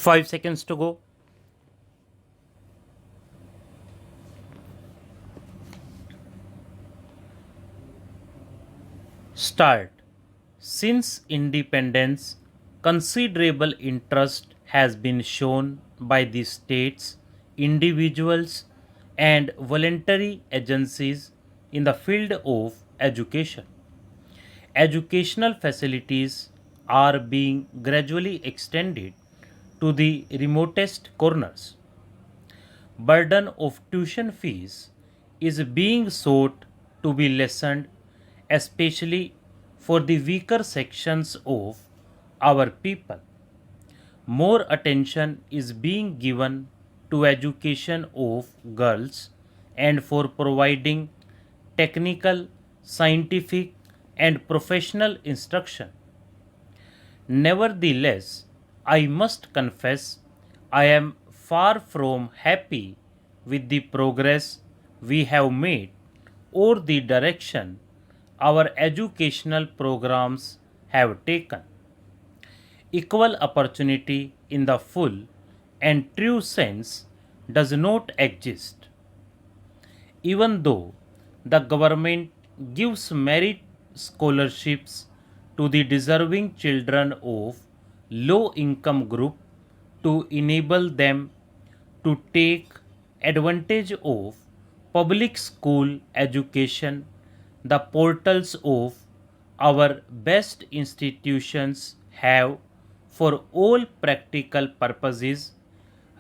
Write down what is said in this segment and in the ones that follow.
5 seconds to go. Start. Since independence, considerable interest has been shown by the states, individuals, and voluntary agencies in the field of education. Educational facilities are being gradually extended to the remotest corners. Burden of tuition fees is being sought to be lessened, especially for the weaker sections of our people. More attention is being given to education of girls and for providing technical, scientific, and professional instruction. Nevertheless, I must confess I am far from happy with the progress we have made or the direction our educational programs have taken. Equal opportunity in the full and true sense does not exist. Even though the government gives merit scholarships to the deserving children of low income group to enable them to take advantage of public school education, the portals of our best institutions have, for all practical purposes,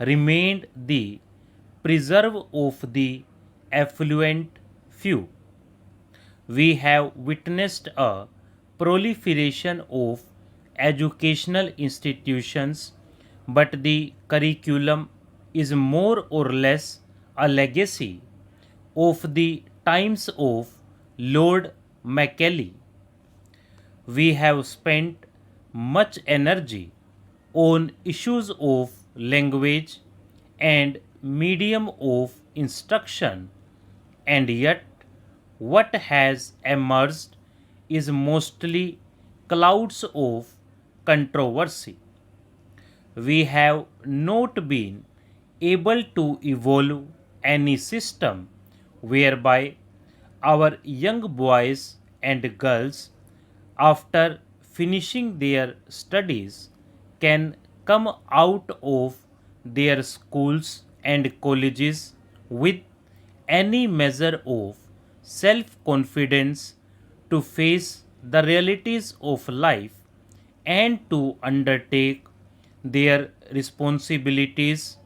remained the preserve of the affluent few. We have witnessed a proliferation of educational institutions, but the curriculum is more or less a legacy of the times of Lord Macaulay. We have spent much energy on issues of language and medium of instruction, and yet what has emerged is mostly clouds of controversy. We have not been able to evolve any system whereby our young boys and girls, after finishing their studies, can come out of their schools and colleges with any measure of self confidence to face the realities of life and to undertake their responsibilities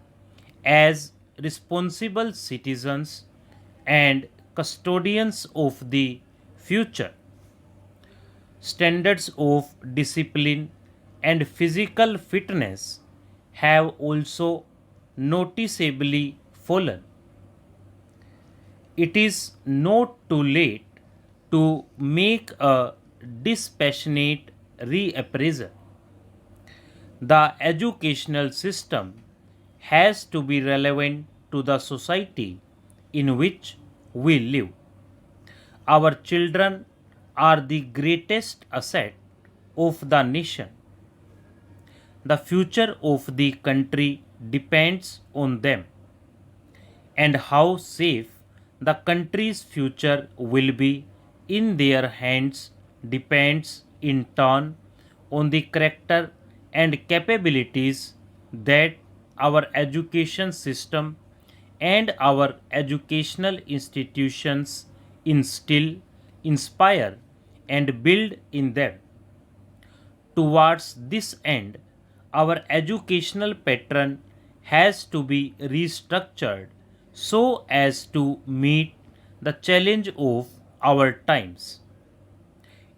as responsible citizens and custodians of the future. Standards of discipline and physical fitness have also noticeably fallen. It is not too late to make a dispassionate reappraisal. The educational system has to be relevant to the society in which we live. Our children are the greatest asset of the nation. The future of the country depends on them, and how safe the country's future will be in their hands depends in turn on the character and capabilities that our education system and our educational institutions instill, inspire, and build in them. Towards this end, our educational pattern has to be restructured so as to meet the challenge of our times.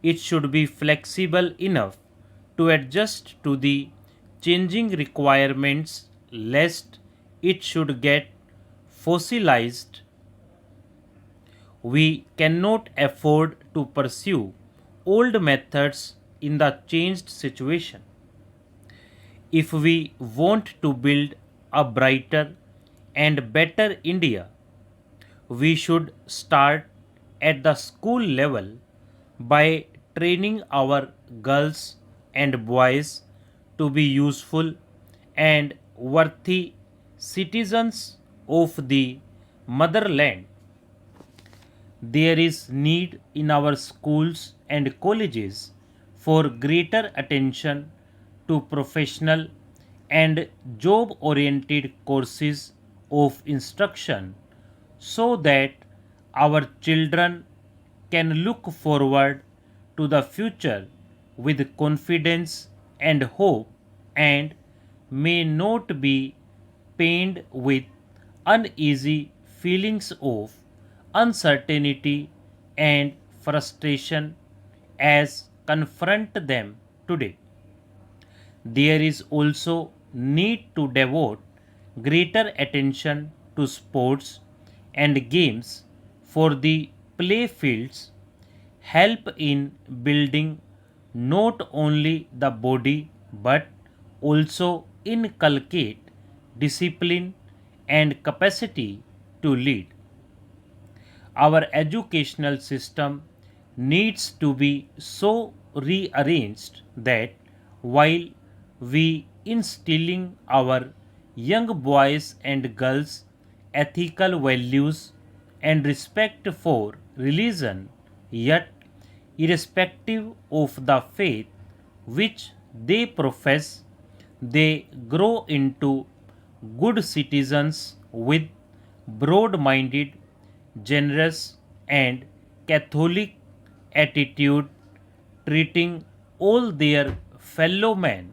It should be flexible enough to adjust to the changing requirements lest it should get fossilized. We cannot afford to pursue old methods in the changed situation. If we want to build a brighter and better India, we should start at the school level by training our girls and boys to be useful and worthy citizens of the motherland. There is need in our schools and colleges for greater attention to professional and job oriented courses of instruction so that our children can look forward to the future with confidence and hope and may not be pained with uneasy feelings of uncertainty and frustration as confront them today. There is also need to devote greater attention to sports and games for the play fields help in building not only the body but also inculcate discipline and capacity to lead. Our educational system needs to be so rearranged that while we instilling our young boys and girls ethical values and respect for religion, yet irrespective of the faith which they profess, they grow into good citizens with broad minded, generous, and Catholic attitude, treating all their fellow men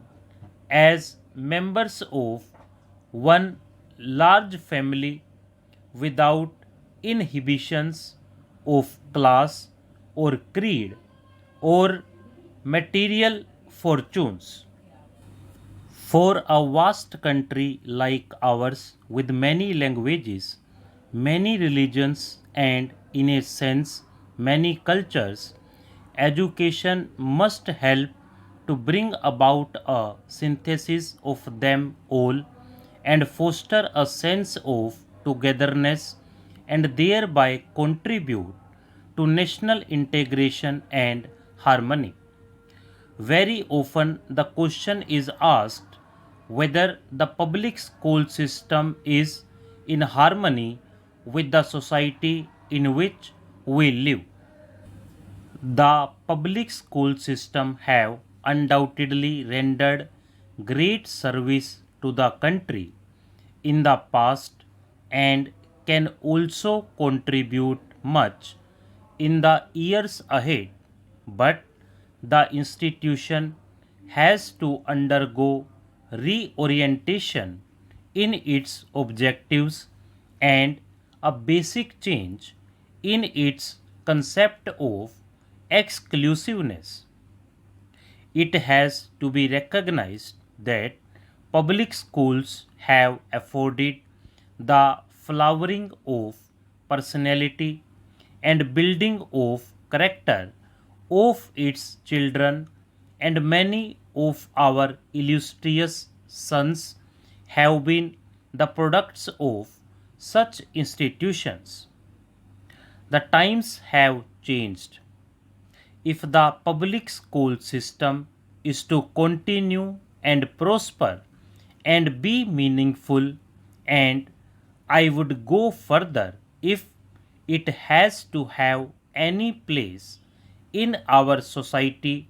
as members of one large family without inhibitions of class or creed or material fortunes. For a vast country like ours, with many languages, many religions, and in a sense, many cultures, education must help to bring about a synthesis of them all and foster a sense of togetherness and thereby contribute to national integration and harmony. Very often, the question is asked whether the public school system is in harmony with the society in which we live. The public school system have undoubtedly rendered great service to the country in the past and can also contribute much in the years ahead, but the institution has to undergo reorientation in its objectives and a basic change in its concept of exclusiveness. It has to be recognized that public schools have afforded the flowering of personality and building of character of its children, and many of our illustrious sons have been the products of such institutions. The times have changed. If the public school system is to continue and prosper and be meaningful, and I would go further, if it has to have any place in our society,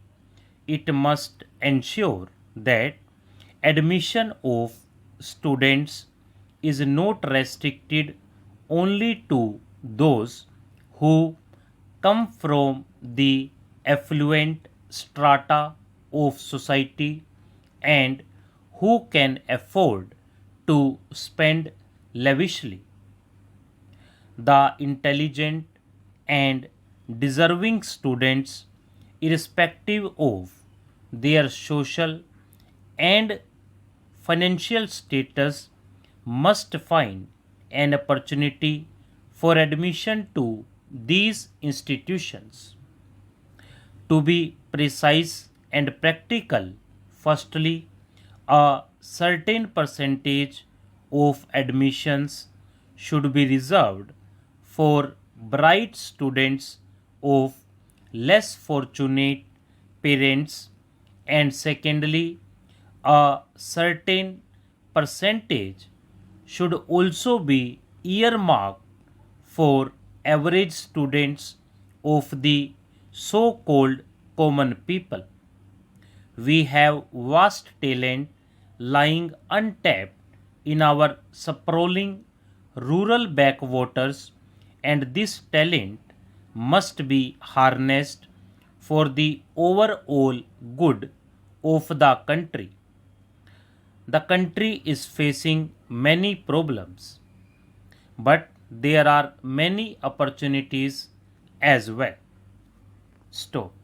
it must ensure that admission of students is not restricted only to those who come from the affluent strata of society and who can afford to spend lavishly. The intelligent and deserving students, irrespective of their social and financial status, must find an opportunity for admission to these institutions. To be precise and practical, firstly, a certain percentage of admissions should be reserved for bright students of less fortunate parents, and secondly, a certain percentage should also be earmarked for average students of the so called common people. We have vast talent lying untapped in our sprawling rural backwaters, and this talent must be harnessed for the overall good of the country. The country is facing many problems, but there are many opportunities as well. Stop.